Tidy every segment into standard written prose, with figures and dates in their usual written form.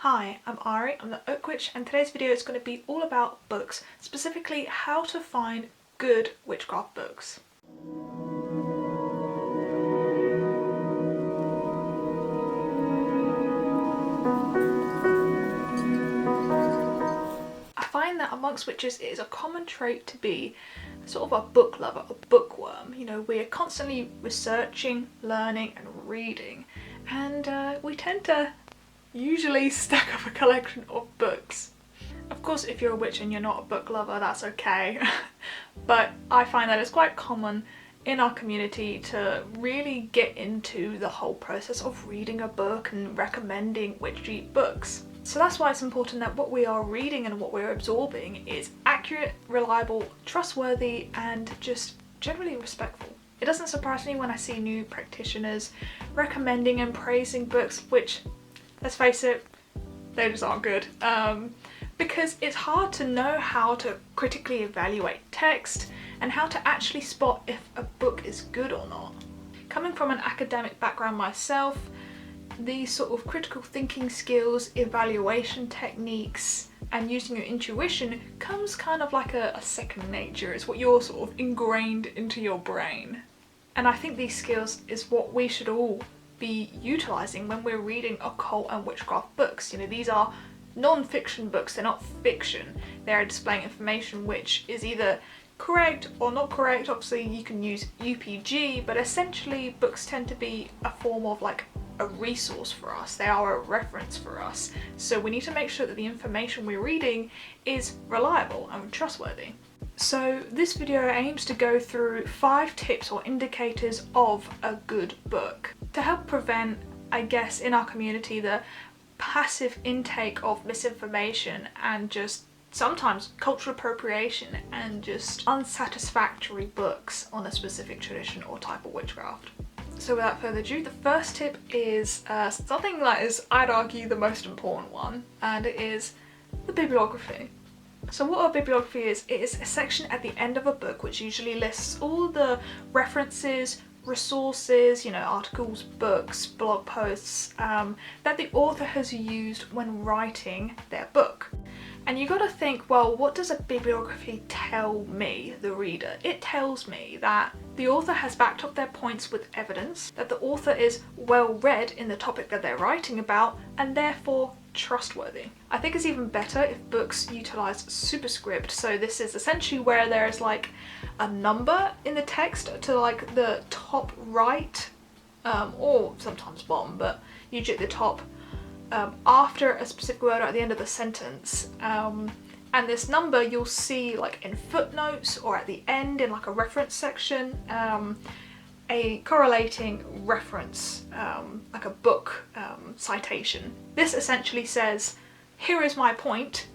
Hi, I'm Ari, I'm the Oak Witch, and today's video is going to be all about books, specifically how to find good witchcraft books. I find that amongst witches it is a common trait to be sort of a book lover, a bookworm. You know, we're constantly researching, learning and reading, and we tend to usually stack up a collection of books. Of course, if you're a witch and you're not a book lover, that's okay. But I find that it's quite common in our community to really get into the whole process of reading a book and recommending witchy books. So that's why it's important that what we are reading and what we're absorbing is accurate, reliable, trustworthy, and just generally respectful. It doesn't surprise me when I see new practitioners recommending and praising books which, let's face it, they just aren't good. Because it's hard to know how to critically evaluate text and how to actually spot if a book is good or not. Coming from an academic background myself, these sort of critical thinking skills, evaluation techniques, and using your intuition comes kind of like a second nature. It's what you're sort of ingrained into your brain. And I think these skills is what we should all be utilising when we're reading occult and witchcraft books. You know, these are non-fiction books, they're not fiction. They're displaying information which is either correct or not correct. Obviously you can use UPG, but essentially books tend to be a form of like a resource for us. They are a reference for us. So we need to make sure that the information we're reading is reliable and trustworthy. So this video aims to go through 5 tips or indicators of a good book to help prevent, I guess, in our community, the passive intake of misinformation and just sometimes cultural appropriation and just unsatisfactory books on a specific tradition or type of witchcraft. So without further ado, the first tip is something that is, I'd argue, the most important one, and it is the bibliography. So what a bibliography is, it is a section at the end of a book which usually lists all the references, resources, you know, articles, books, blog posts that the author has used when writing their book. And you got to think, well, what does a bibliography tell me, the reader? It tells me that the author has backed up their points with evidence, that the author is well read in the topic that they're writing about, and therefore trustworthy. I think it's even better if books utilize superscript. So this is essentially where there is like a number in the text to like the top right, or sometimes bottom, but usually at the top, after a specific word or at the end of the sentence. And this number you'll see like in footnotes or at the end in like a reference section, a correlating reference, like a book citation. This essentially says, here is my point,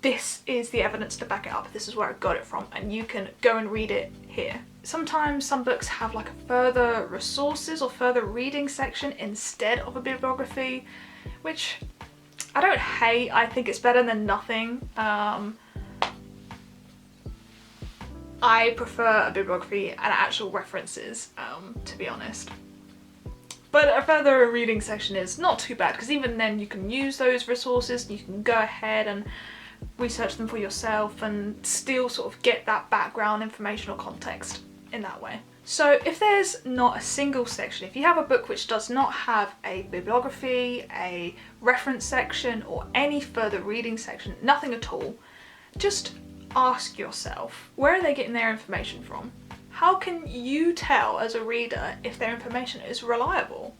this is the evidence to back it up, this is where I got it from, and you can go and read it here. Sometimes some books have like a further resources or further reading section instead of a bibliography, which I don't hate. I think it's better than nothing. I prefer a bibliography and actual references, to be honest. But a further reading section is not too bad, because even then you can use those resources and you can go ahead and research them for yourself and still sort of get that background information or context in that way. So if there's not a single section, if you have a book which does not have a bibliography, a reference section, or any further reading section, nothing at all, just ask yourself, where are they getting their information from? How can you tell as a reader if their information is reliable?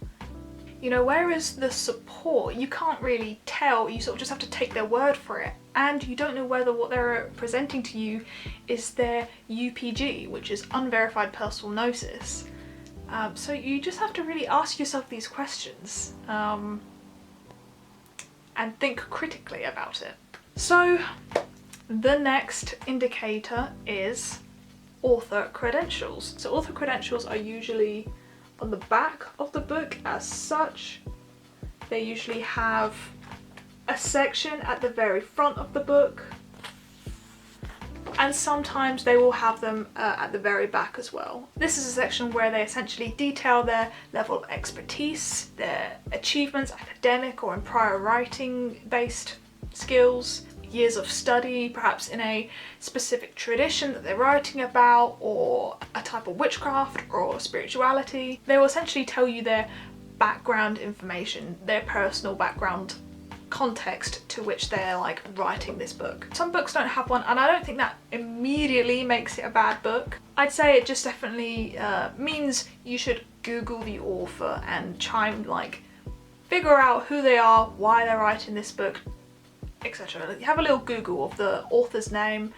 You know, where is the support? You can't really tell, you sort of just have to take their word for it. And you don't know whether what they're presenting to you is their UPG, which is unverified personal gnosis. So you just have to really ask yourself these questions and think critically about it. So the next indicator is author credentials. So author credentials are usually on the back of the book as such. They usually have a section at the very front of the book and sometimes they will have them at the very back as well. This is a section where they essentially detail their level of expertise, their achievements, academic or in prior writing based skills, years of study, perhaps in a specific tradition that they're writing about, or a type of witchcraft or spirituality. They will essentially tell you their background information, their personal background context to which they're like writing this book. Some books don't have one, and I don't think that immediately makes it a bad book. I'd say it just definitely means you should Google the author and try and like figure out who they are, why they're writing this book, etc. Have a little Google of the author's name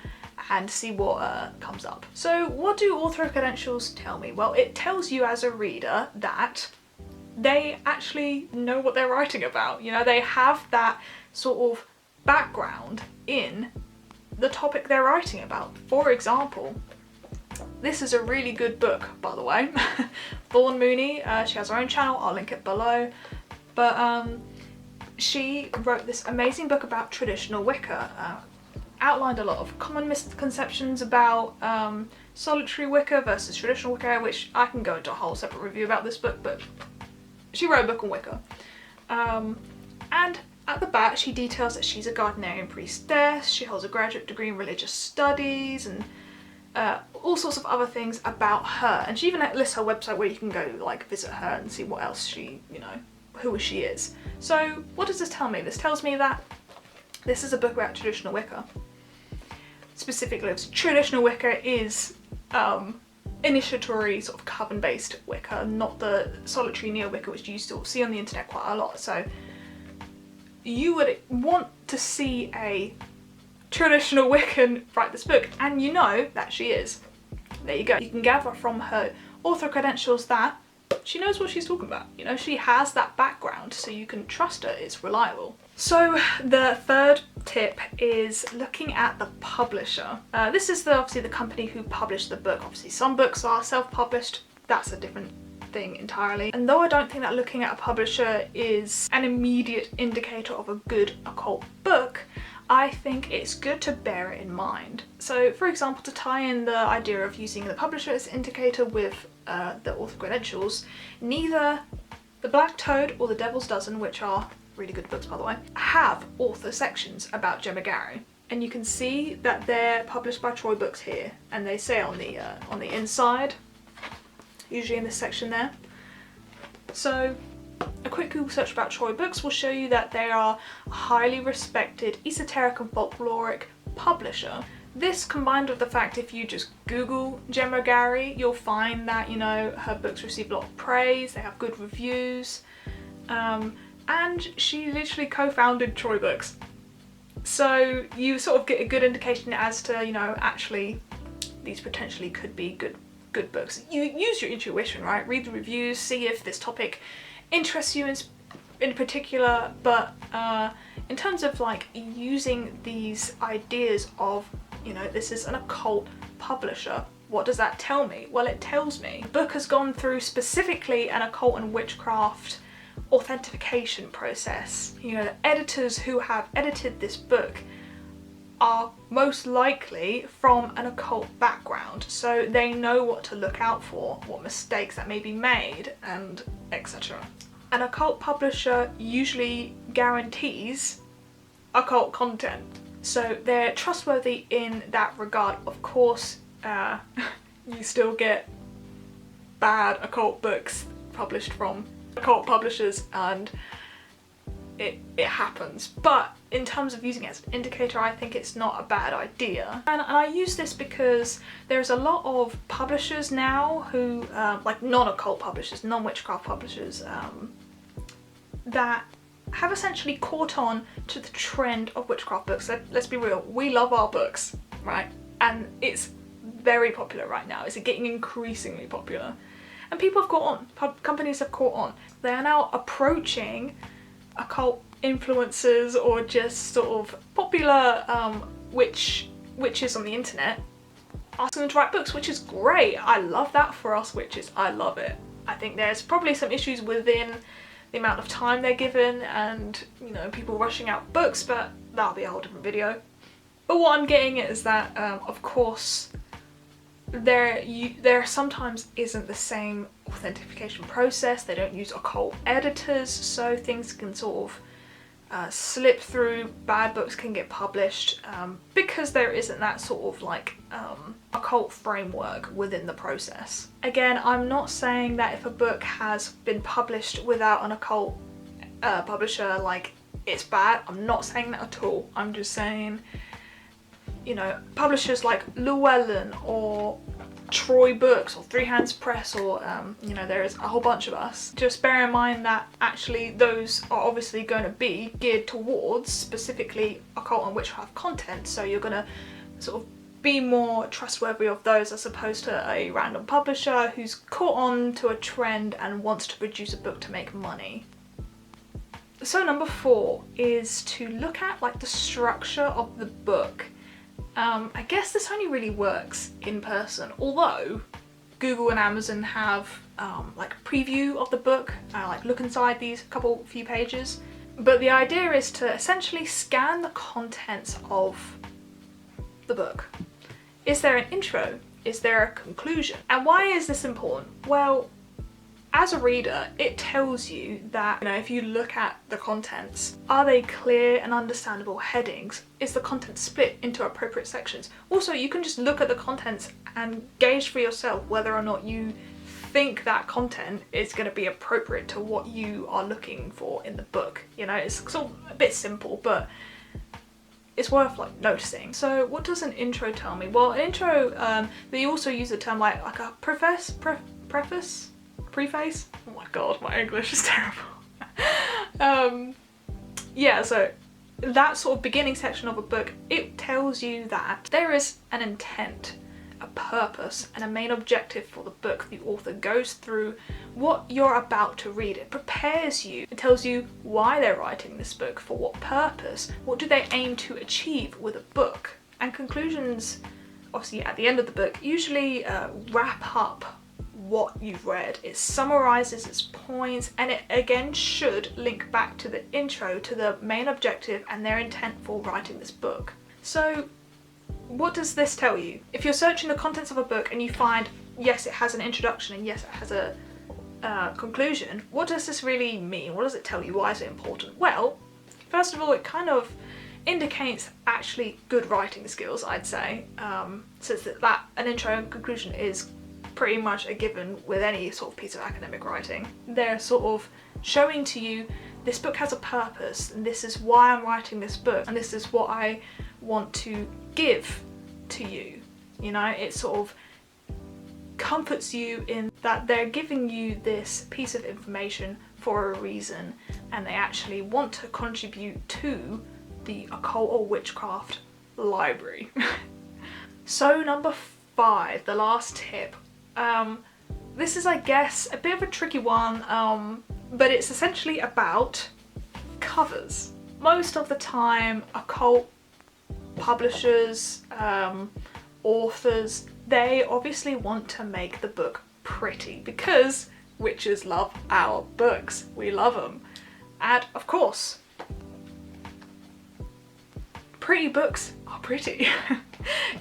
and see what comes up. So what do author credentials tell me? Well, it tells you as a reader that they actually know what they're writing about. You know, they have that sort of background in the topic they're writing about. For example, this is a really good book, by the way. Vaughan Mooney, she has her own channel, I'll link it below. But she wrote this amazing book about traditional Wicca, outlined a lot of common misconceptions about solitary Wicca versus traditional Wicca, which I can go into a whole separate review about this book, but she wrote a book on Wicca. And at the back she details that she's a Gardnerian priestess, she holds a graduate degree in religious studies, and all sorts of other things about her. And she even lists her website where you can go like visit her and see what else she, you know, who she is. So what does this tell me? This tells me that this is a book about traditional Wicca. Specifically, traditional Wicca is initiatory sort of coven-based Wicca, not the solitary neo-Wicca which you still see on the internet quite a lot. So you would want to see a traditional Wiccan write this book, and you know that she is. There you go. You can gather from her author credentials that she knows what she's talking about. You know, she has that background, so you can trust her, it's reliable. So the third tip is looking at the publisher. This is obviously the company who published the book. Obviously some books are self-published, that's a different thing entirely. And though I don't think that looking at a publisher is an immediate indicator of a good occult book, I think it's good to bear it in mind. So for example, to tie in the idea of using the publisher as indicator with the author credentials, neither The Black Toad or The Devil's Dozen, which are really good books by the way, have author sections about Gemma Gary. And you can see that they're published by Troy Books here, and they say on the inside, usually in this section there. So a quick Google search about Troy Books will show you that they are a highly respected esoteric and folkloric publisher. This combined with the fact if you just Google Gemma Gary, you'll find that, you know, her books receive a lot of praise, they have good reviews, and she literally co-founded Troy Books. So you sort of get a good indication as to, you know, actually these potentially could be good books. You use your intuition, right? Read the reviews, see if this topic interests you in particular, but in terms of like using these ideas of, you know, this is an occult publisher, what does that tell me? Well, it tells me the book has gone through specifically an occult and witchcraft authentication process. You know, the editors who have edited this book are most likely from an occult background, so they know what to look out for, what mistakes that may be made, and etc. An occult publisher usually guarantees occult content, so they're trustworthy in that regard. Of course, you still get bad occult books published from occult publishers, and it happens, but in terms of using it as an indicator, I think it's not a bad idea. And I use this because there's a lot of publishers now who, like non-occult publishers, non-witchcraft publishers, that have essentially caught on to the trend of witchcraft books. Let's be real, we love our books, right? And it's very popular right now. It's getting increasingly popular. And people have caught on, companies have caught on. They are now approaching occult influencers or just sort of popular witches on the internet, asking them to write books, which is great. I love that for us witches, I love it. I think there's probably some issues within the amount of time they're given and, you know, people rushing out books, but that'll be a whole different video. But what I'm getting at is that, of course, there sometimes isn't the same authentication process. They don't use occult editors, so things can sort of slip through. Bad books can get published because there isn't that sort of like occult framework within the process. Again, I'm not saying that if a book has been published without an occult publisher, like, it's bad. I'm not saying that at all. I'm just saying, you know, publishers like Llewellyn or Troy Books or Three Hands Press or, you know, there is a whole bunch of us. Just bear in mind that actually those are obviously going to be geared towards specifically occult and witchcraft content, so you're going to sort of be more trustworthy of those as opposed to a random publisher who's caught on to a trend and wants to produce a book to make money. So number 4 is to look at like the structure of the book. I guess this only really works in person, although Google and Amazon have like a preview of the book, like look inside these few pages. But the idea is to essentially scan the contents of the book. Is there an intro? Is there a conclusion? And why is this important? Well, as a reader, it tells you that, you know, if you look at the contents, are they clear and understandable headings? Is the content split into appropriate sections? Also, you can just look at the contents and gauge for yourself whether or not you think that content is going to be appropriate to what you are looking for in the book. You know, it's sort of a bit simple, but it's worth like noticing. So what does an intro tell me? Well, an intro, they also use the term like a preface? Preface? Oh my god, my English is terrible. Yeah, so that sort of beginning section of a book, it tells you that there is an intent, a purpose, and a main objective for the book. The author goes through what you're about to read. It prepares you. It tells you why they're writing this book, for what purpose, what do they aim to achieve with a book. And conclusions, obviously at the end of the book, usually wrap up what you've read. It summarizes its points, and it again should link back to the intro, to the main objective and their intent for writing this book. So what does this tell you? If you're searching the contents of a book and you find, yes, it has an introduction and yes, it has a conclusion, what does this really mean? What does it tell you? Why is it important? Well, first of all, it kind of indicates actually good writing skills, I'd say, since that an intro and conclusion is pretty much a given with any sort of piece of academic writing. They're sort of showing to you, this book has a purpose, and this is why I'm writing this book, and this is what I want to give to you. You know, it sort of comforts you in that they're giving you this piece of information for a reason, and they actually want to contribute to the occult or witchcraft library. So number 5, the last tip. This is, I guess, a bit of a tricky one, but it's essentially about covers. Most of the time, occult publishers, authors, they obviously want to make the book pretty because witches love our books. We love them. And of course, pretty books are pretty.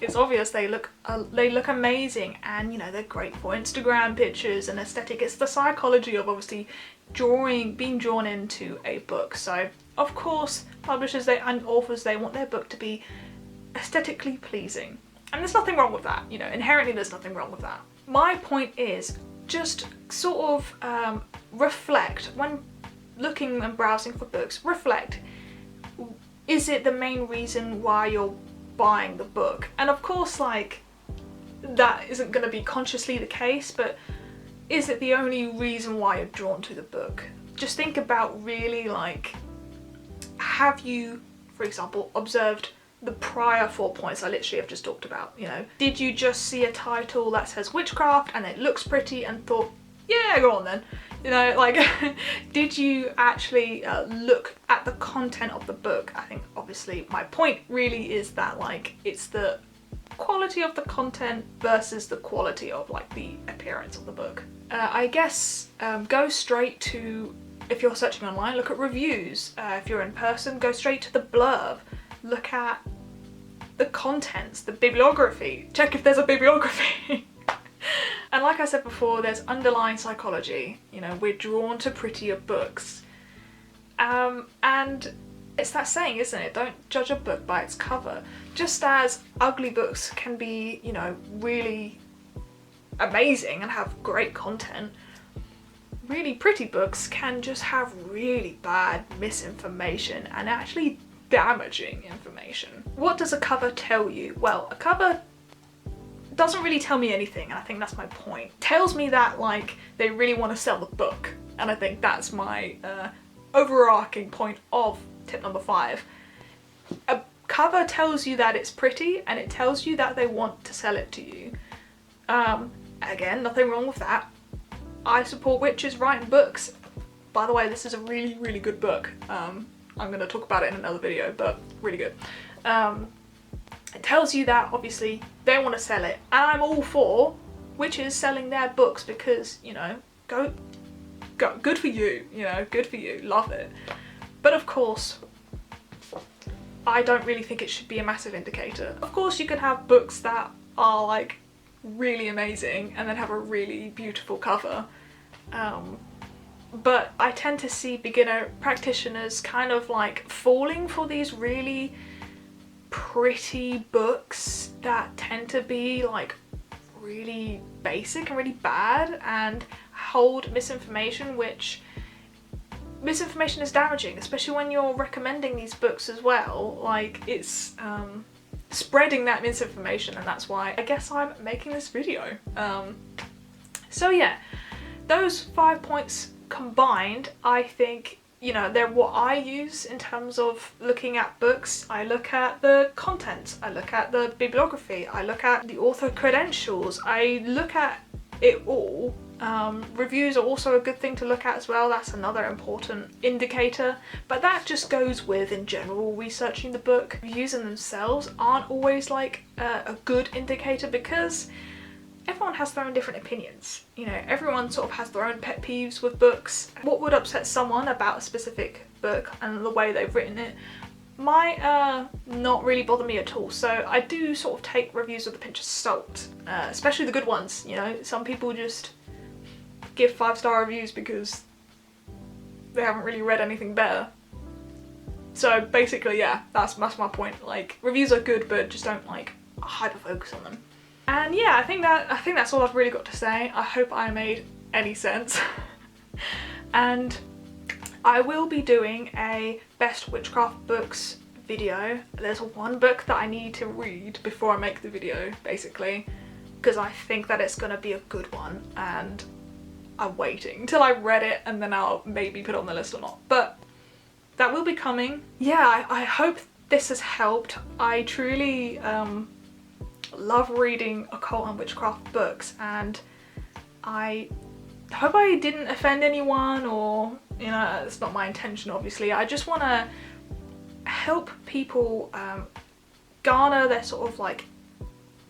It's obvious they look amazing, and you know, they're great for Instagram pictures and aesthetic. It's the psychology of obviously being drawn into a book. So of course, publishers and authors, they want their book to be aesthetically pleasing, and there's nothing wrong with that. You know, inherently there's nothing wrong with that. My point is just sort of reflect when looking and browsing for books. Reflect. Is it the main reason why you're buying the book? And of course, like, that isn't going to be consciously the case, but is it the only reason why you're drawn to the book? Just think about really, like, have you, for example, observed the prior 4 points I literally have just talked about? You know, did you just see a title that says witchcraft and it looks pretty and thought, yeah, go on then? You know, like, did you actually look at the content of the book? I think obviously my point really is that, like, it's the quality of the content versus the quality of like the appearance of the book. I guess go straight to, if you're searching online, look at reviews. If you're in person, go straight to the blurb. Look at the contents, the bibliography. Check if there's a bibliography. And like I said before, there's underlying psychology. You know, we're drawn to prettier books. And it's that saying, isn't it? Don't judge a book by its cover. Just as ugly books can be, you know, really amazing and have great content, really pretty books can just have really bad misinformation and actually damaging information. What does a cover tell you? Well, a cover doesn't really tell me anything, and I think that's my point. It tells me that, like, they really want to sell the book, and I think that's my overarching point of tip number 5. A cover tells you that it's pretty, and it tells you that they want to sell it to you. Again, nothing wrong with that. I support witches writing books. By the way, this is a really, really good book. I'm going to talk about it in another video, but really good. It tells you that obviously they want to sell it, and I'm all for witches selling their books because, you know, go, good for you, you know, good for you, love it. But of course, I don't really think it should be a massive indicator. Of course, you can have books that are like really amazing and then have a really beautiful cover. But I tend to see beginner practitioners kind of like falling for these really pretty books that tend to be like really basic and really bad and hold misinformation, which misinformation is damaging, especially when you're recommending these books as well. Like, it's spreading that misinformation, and that's why I guess I'm making this video. So yeah, those 5 points combined, I think, you know, they're what I use in terms of looking at books. I look at the content, I look at the bibliography, I look at the author credentials, I look at it all. Reviews are also a good thing to look at as well. That's another important indicator, but that just goes with, in general, researching the book. Reviews in themselves aren't always like a good indicator because everyone has their own different opinions. You know, everyone sort of has their own pet peeves with books. What would upset someone about a specific book and the way they've written it might not really bother me at all. So I do sort of take reviews with a pinch of salt, especially the good ones. You know, some people just give 5-star reviews because they haven't really read anything better. So basically, yeah, that's my point. Like, reviews are good, but just don't like hyper focus on them. And yeah, I think that's all I've really got to say. I hope I made any sense. And I will be doing a best witchcraft books video. There's one book that I need to read before I make the video, basically, because I think that it's gonna be a good one, and I'm waiting till I've read it and then I'll maybe put it on the list or not. But that will be coming. Yeah, I hope this has helped. I truly love reading occult and witchcraft books, and I hope I didn't offend anyone, or, you know, it's not my intention obviously. I just want to help people garner their sort of like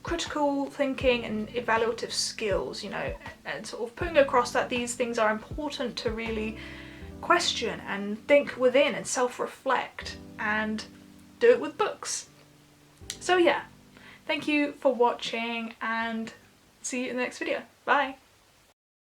critical thinking and evaluative skills, you know, and sort of putting across that these things are important to really question and think within and self-reflect and do it with books. So yeah, thank you for watching and see you in the next video. Bye!